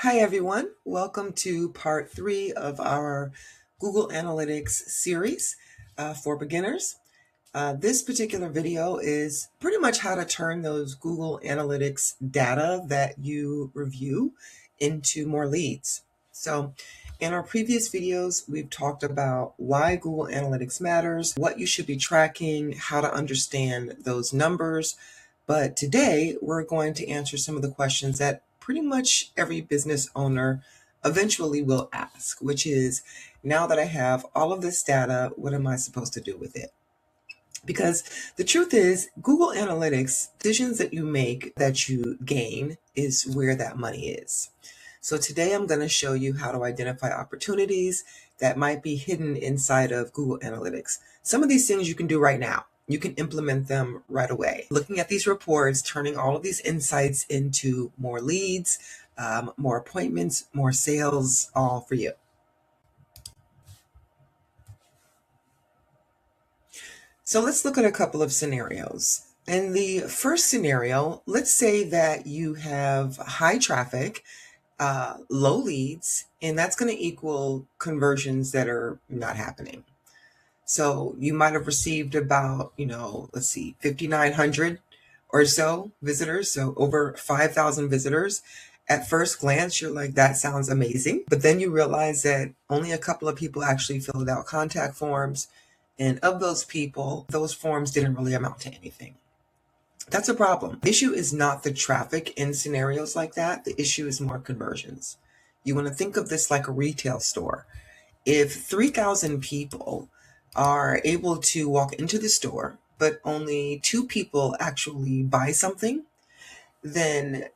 Hi everyone, welcome to part 3 of our Google Analytics series for beginners. This particular video is pretty much how to turn those Google Analytics data that you review into more leads. So in our previous videos, we've talked about why Google Analytics matters, what you should be tracking, how to understand those numbers. But today we're going to answer some of the questions that pretty much every business owner eventually will ask, which is, now that I have all of this data, what am I supposed to do with it? Because the truth is, Google Analytics, decisions that you make, that you gain, is where that money is. So today I'm going to show you how to identify opportunities that might be hidden inside of Google Analytics. Some of these things you can do right now. You can implement them right away. Looking at these reports, turning all of these insights into more leads, more appointments, more sales, all for you. So let's look at a couple of scenarios. In the first scenario, let's say that you have high traffic, low leads, and that's going to equal conversions that are not happening. So you might have received about, let's see, 5,900 or so visitors, so over 5,000 visitors. At first glance, you're like, that sounds amazing. But then you realize that only a couple of people actually filled out contact forms. And of those people, those forms didn't really amount to anything. That's a problem. The issue is not the traffic in scenarios like that. The issue is more conversions. You want to think of this like a retail store. If 3,000 people are able to walk into the store, but only 2 people actually buy something, then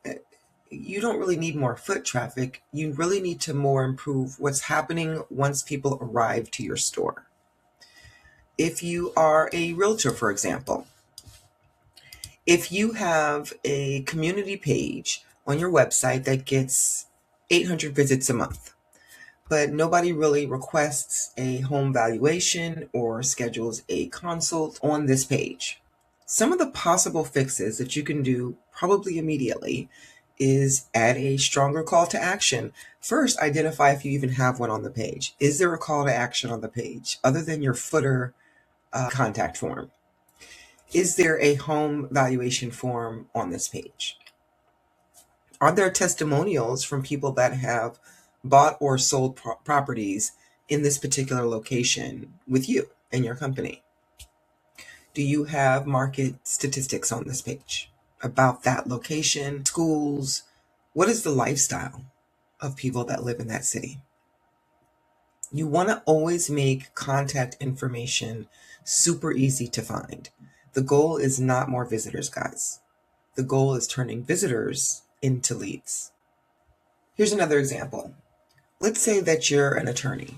you don't really need more foot traffic. You really need to more improve what's happening once people arrive to your store. If you are a realtor, for example, if you have a community page on your website that gets 800 visits a month, but nobody really requests a home valuation or schedules a consult on this page, some of the possible fixes that you can do probably immediately is add a stronger call to action. First, identify if you even have one on the page. Is there a call to action on the page other than your footer contact form? Is there a home valuation form on this page? Are there testimonials from people that have bought or sold properties in this particular location with you and your company? Do you have market statistics on this page about that location, schools? What is the lifestyle of people that live in that city? You want to always make contact information super easy to find. The goal is not more visitors, guys. The goal is turning visitors into leads. Here's another example. Let's say that you're an attorney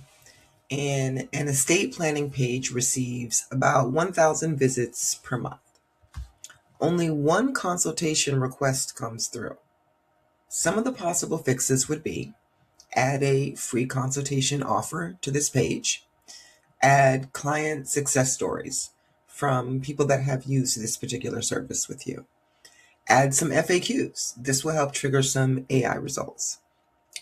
and an estate planning page receives about 1,000 visits per month. Only one consultation request comes through. Some of the possible fixes would be add a free consultation offer to this page, add client success stories from people that have used this particular service with you, add some FAQs. This will help trigger some AI results.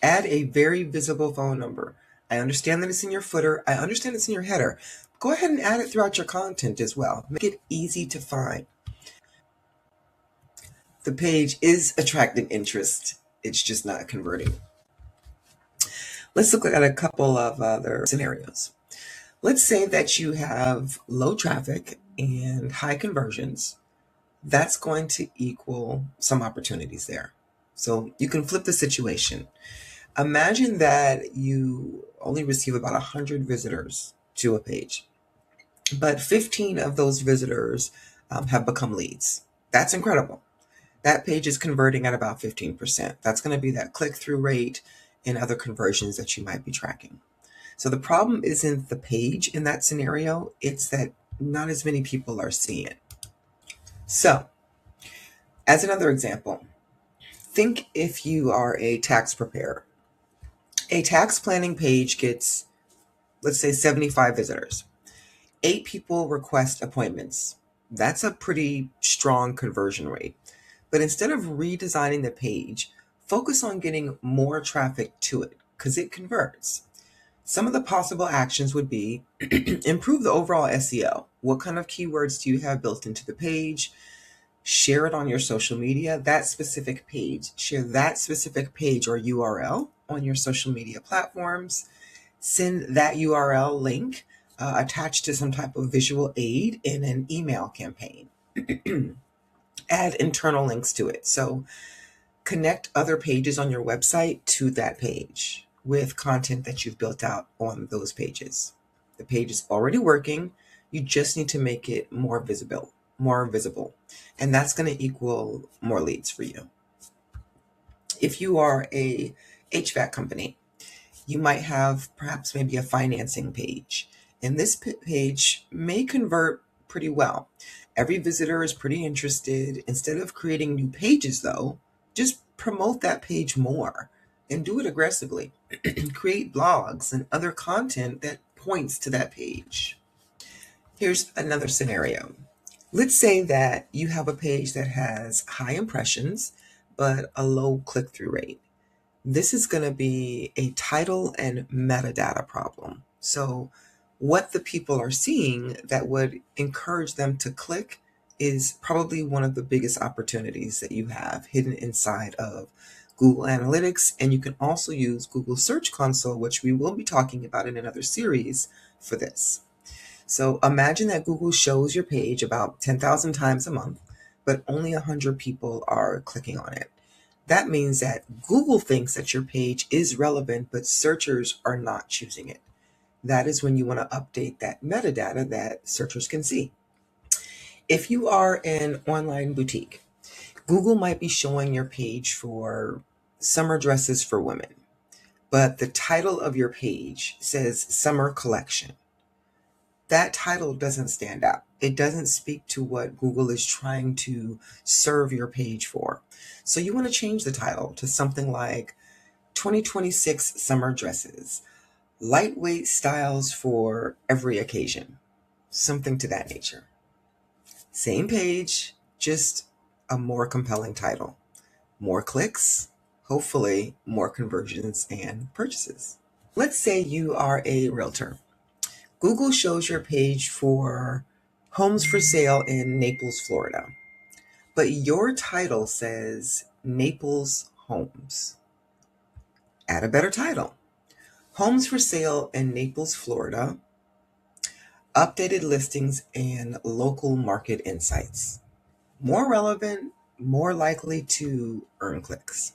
Add a very visible phone number. I understand that it's in your footer. I understand it's in your header. Go ahead and add it throughout your content as well. Make it easy to find. The page is attracting interest. It's just not converting. Let's look at a couple of other scenarios. Let's say that you have low traffic and high conversions. That's going to equal some opportunities there. So you can flip the situation. Imagine that you only receive about 100 visitors to a page, but 15 of those visitors have become leads. That's incredible. That page is converting at about 15%. That's going to be that click-through rate and other conversions that you might be tracking. So the problem isn't the page in that scenario, it's that not as many people are seeing it. So, as another example, think if you are a tax preparer. A tax planning page gets, let's say, 75 visitors. 8 people request appointments. That's a pretty strong conversion rate. But instead of redesigning the page, focus on getting more traffic to it because it converts. Some of the possible actions would be improve the overall SEO. What kind of keywords do you have built into the page? Share it on your social media, that specific page. Share that specific page or URL on your social media platforms. Send that URL link attached to some type of visual aid in an email campaign. Add internal links to it. So connect other pages on your website to that page with content that you've built out on those pages. The page is already working. You just need to make it more visible. And that's going to equal more leads for you. If you are a HVAC company, you might have perhaps maybe a financing page. And this page may convert pretty well. Every visitor is pretty interested. Instead of creating new pages though, just promote that page more and do it aggressively. Create blogs and other content that points to that page. Here's another scenario. Let's say that you have a page that has high impressions, but a low click-through rate. This is going to be a title and metadata problem. So what the people are seeing that would encourage them to click is probably one of the biggest opportunities that you have hidden inside of Google Analytics. And you can also use Google Search Console, which we will be talking about in another series for this. So imagine that Google shows your page about 10,000 times a month, but only 100 people are clicking on it. That means that Google thinks that your page is relevant, but searchers are not choosing it. That is when you want to update that metadata that searchers can see. If you are an online boutique, Google might be showing your page for summer dresses for women, but the title of your page says summer collection. That title doesn't stand out. It doesn't speak to what Google is trying to serve your page for. So you want to change the title to something like 2026 Summer Dresses, lightweight styles for every occasion, something to that nature. Same page, just a more compelling title. More clicks, hopefully more conversions and purchases. Let's say you are a realtor. Google shows your page for homes for sale in Naples, Florida, but your title says Naples Homes. Add a better title. Homes for sale in Naples, Florida, updated listings and local market insights. More relevant, more likely to earn clicks.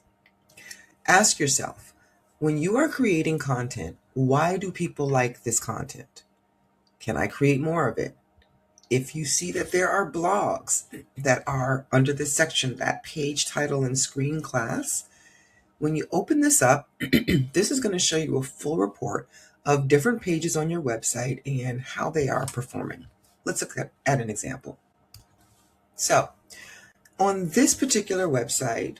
Ask yourself, when you are creating content, why do people like this content? Can I create more of it? If you see that there are blogs that are under this section, that page title and screen class, when you open this up, this is going to show you a full report of different pages on your website and how they are performing. Let's look at an example. So on this particular website,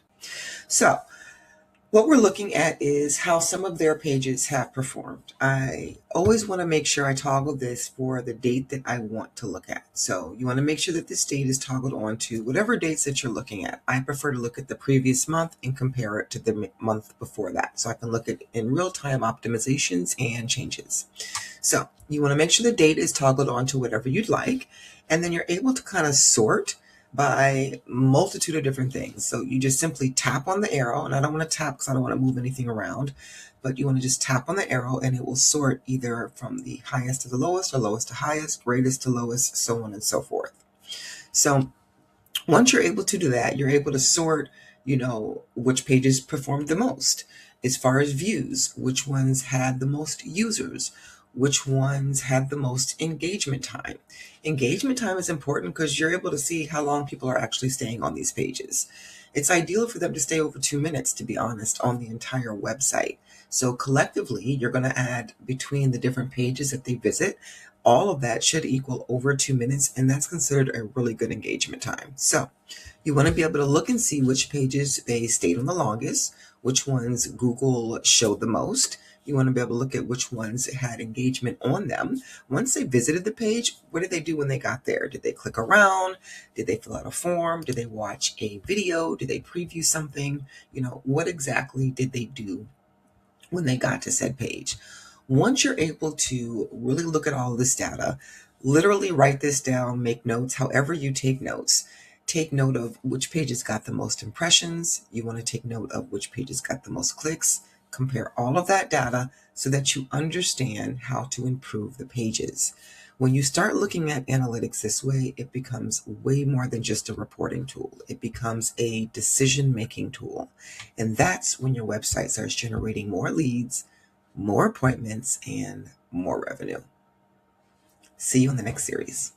what we're looking at is how some of their pages have performed. I always want to make sure I toggle this for the date that I want to look at. So you want to make sure that this date is toggled on to whatever dates that you're looking at. I prefer to look at the previous month and compare it to the month before that. So I can look at in real-time optimizations and changes. So you want to make sure the date is toggled on to whatever you'd like. And then you're able to kind of sort by multitude of different things. So you just simply tap on the arrow, and I don't want to tap because I don't want to move anything around, but you want to just tap on the arrow and it will sort either from the highest to the lowest or lowest to highest, greatest to lowest, so on and so forth. So once you're able to do that, you're able to sort, which pages performed the most as far as views, which ones had the most users, which ones had the most engagement time. Engagement time is important because you're able to see how long people are actually staying on these pages. It's ideal for them to stay over 2 minutes, to be honest, on the entire website. So collectively, you're going to add between the different pages that they visit, all of that should equal over 2 minutes, and that's considered a really good engagement time. So you want to be able to look and see which pages they stayed on the longest, which ones Google showed the most, You want to be able to look at which ones had engagement on them. Once they visited the page, what did they do when they got there? Did they click around? Did they fill out a form? Did they watch a video? Did they preview something? What exactly did they do when they got to said page? Once you're able to really look at all of this data, literally write this down, make notes, however you take notes. Take note of which pages got the most impressions. You want to take note of which pages got the most clicks. Compare all of that data so that you understand how to improve the pages. When you start looking at analytics this way, it becomes way more than just a reporting tool. It becomes a decision-making tool. And that's when your website starts generating more leads, more appointments, and more revenue. See you in the next series.